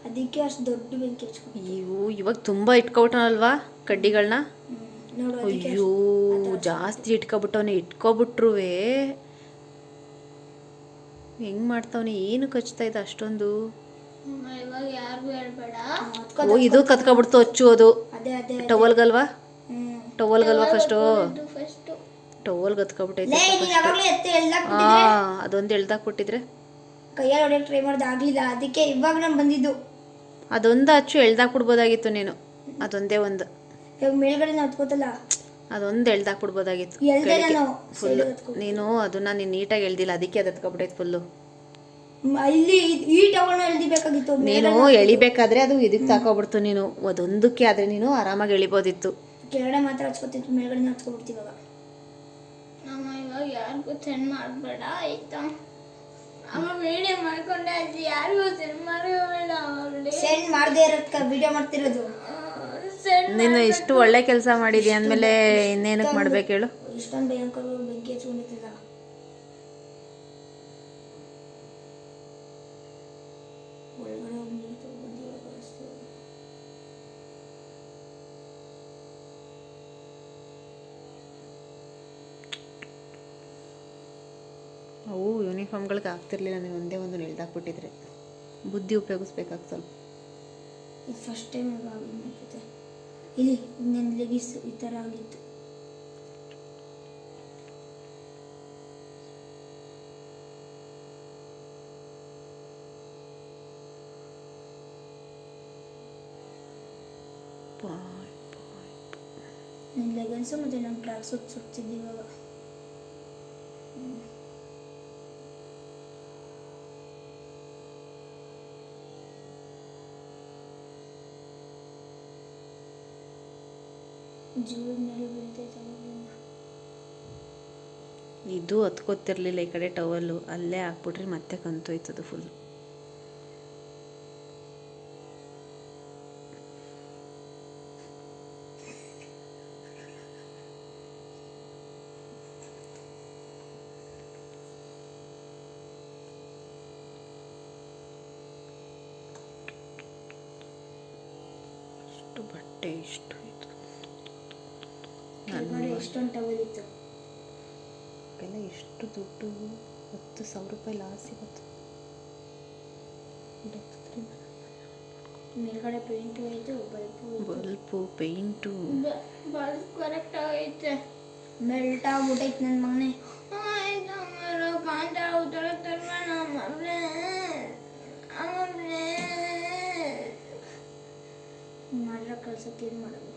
ಅದಕ್ಕೆ ಅಷ್ಟು ದೊಡ್ಡ ಬೆಂಕಿ ಹಚ್ಕೊಂಡು ಇವಾಗ ತುಂಬ ಇಟ್ಕೊಬಿಟ್ಟವಲ್ವಾ ಕಡ್ಡಿಗಳನ್ನ. ನೋಡು ಅಯ್ಯೋ ಜಾಸ್ತಿ ಇಟ್ಕೊಬಿಟ್ಟವನೆ. ಇಟ್ಕೊಬಿಟ್ರು ಹೆಂಗ್ ಮಾಡ್ತಾವನೆ? ಏನು ಕಚ್ತಾ ಇದೆ ಅಷ್ಟೊಂದು? ಇವಾಗ ಯಾರಿಗೂ ಹೇಳ್ಬೇಡ. ಓ ಇದು ಕತ್ಕೊಬಿಡ್ತು ಅಚ್ಚು. ಅದು ಟವಲ್ಗಲ್ವಾ? ಟವಲ್ಗಲ್ವಾ ಫಸ್ಟು? ಟವಲ್ ಕತ್ಕೊಬಿಟ್ಟೈತೆ. ಅದೊಂದು ಎಳ್ದಾಕ್ಬಿಟ್ಟಿದ್ರೆ ಕೈಯಲ್ಲಿ ಹೊಡೆಯಕ್ಕೆ ಟ್ರೈ ಮಾಡ್ದೆ, ಆಗಲಿಲ್ಲ. ಅದಕ್ಕೆ ಇವಾಗ ನಾನು ಬಂದಿದ್ದು. ಅದೊಂದು ಅಚ್ಚು ಎಳ್ದಾಕ್ಬಿಡ್ಬೋದಾಗಿತ್ತು ನೀನು. ಅದೊಂದೇ ಒಂದು ಇವಾಗ ಮೇಲ್ಗಡೆ ಹತ್ಕೋತಲ್ಲ, ಅದೊಂದು ಎಳ್ದಾಕ್ಬಿಡ್ಬೋದಾಗಿತ್ತು. ನೀನು ಅದನ್ನ ನೀನು ನೀಟಾಗಿ ಎಳ್ದಿಲ್ಲ, ಅದಕ್ಕೆ ಅದು ಹತ್ಕೊಬಿಟ್ಟೈತೆ ಫುಲ್ಲು. ಇಲ್ಲಿ ಈ ಟವಲ್ನ ಎಳ್ದಿಬೇಕಾಗಿತ್ತು. ನೀನು ಎಳಿಬೇಕಾದ್ರೆ ಅದು ಇದಕ್ಕೆ ತಾಕೋಬಿಡ್ತು. ನೀನು ಅದೊಂದಕ್ಕೆ ಆದರೆ ನೀನು ಆರಾಮಾಗಿ ಎಳಿಬೋದಿತ್ತು. ಕೆಳಗಡೆ ಮಾತ್ರ ಹಚ್ಕೋತಿತ್ತು, ಮೇಲ್ಗಡೆ ಹಚ್ಕೊಬಿಡ್ತೀವಿ. ಇವಾಗ ನಮ್ಮ ಇವಾಗ ಯಾರಿಗೂ ಸೆಂಡ್ ಮಾಡಬೇಡ ಆಯ್ತಾ? ಅಮ್ಮ ವಿಡಿಯೋ ಮಾಡ್ಕೊಂಡೆ ಅಜ್ಜಿ, ಯಾರಿಗೂ ಸೆಂಡ್ ಮಾಡಬೇಡ. ಸೆಂಡ್ ಮಾಡದೇ ಇರೋದಕ್ಕೆ ವಿಡಿಯೋ ಮಾಡ್ತಿರೋದು. ನೀನು ಇಷ್ಟು ಒಳ್ಳೆ ಕೆಲಸ ಮಾಡಿದ್ಯಾ ಅಂದಮೇಲೆ ಇನ್ನೇನಕ್ಕೆ ಮಾಡ್ಬೇಕು ಹೇಳು? ಇಷ್ಟೊಂದು ಭಯಂಕರ ಬೆಂಕಿ ಹಚ್ಕೊಂಡಿದ್ದಲ್ಲ. ಒಳಗಡೆ ನೀರು ತಗೊಂಡಿವಾಗ ಅವು ಯೂನಿಫಾರ್ಮ್ಗಳಿಗೆ ಆಗ್ತಿರ್ಲಿಲ್ಲ. ನೀವು ಒಂದೇ ಒಂದು ಎಳ್ದಾಕ್ಬಿಟ್ಟಿದ್ರೆ ಬುದ್ಧಿ ಉಪಯೋಗಿಸ್ಬೇಕಾಗ್ತ ಸ್ವಲ್ಪ. ಇದು ಫಸ್ಟ್ ಟೈಮ್ ಆಗಿತ್ತು. ಇಲ್ಲಿ ನನ್ನ ಲೆಗಿಸ್ ಈ ಥರ ಆಗಿತ್ತು. ನನ್ನ ಲೆಗನ್ಸು ಮತ್ತು ನನ್ನ ಟ್ರ್ಯಾಕ್ ಸೂಟ್ ಸುಡ್ತಿದ್ದೆ ಇವಾಗ. ಇದು ಹತ್ಕೋತಿರ್ಲಿಲ್ಲ ಈ ಕಡೆ ಟವಲ್ಲು. ಅಲ್ಲೇ ಹಾಕ್ಬಿಟ್ರಿ ಮತ್ತೆ ಕಂತೋಯ್ತದು ಫುಲ್. ಅಷ್ಟು ಬಟ್ಟೆ ಇಷ್ಟು ಎಷ್ಟೊಂದು ಟವಲ್ ಇತ್ತು. ಎಲ್ಲ ಎಷ್ಟು ದುಡ್ಡು? 10,000 ರೂಪಾಯಿ ಲಾಸ್ ಇವತ್ತು. ಮೇಲ್ಗಡೆ ಪೇಂಟು ಆಯಿತು, ಬಲ್ಪು ಪೇಂಟು ಬಲ್ಪ್ ಕರೆಕ್ಟ್ ಆಗೈತೆ. ಮೆಲ್ಟ್ ಆಗ್ಬಿಟ್ಟೈತೆ ನನ್ನ ಮಗನೇ. ಕಾಂತ ಮಾಡ್ರ ಕಳ್ಸಕ್ಕೆ ಏನು ಮಾಡೋದು?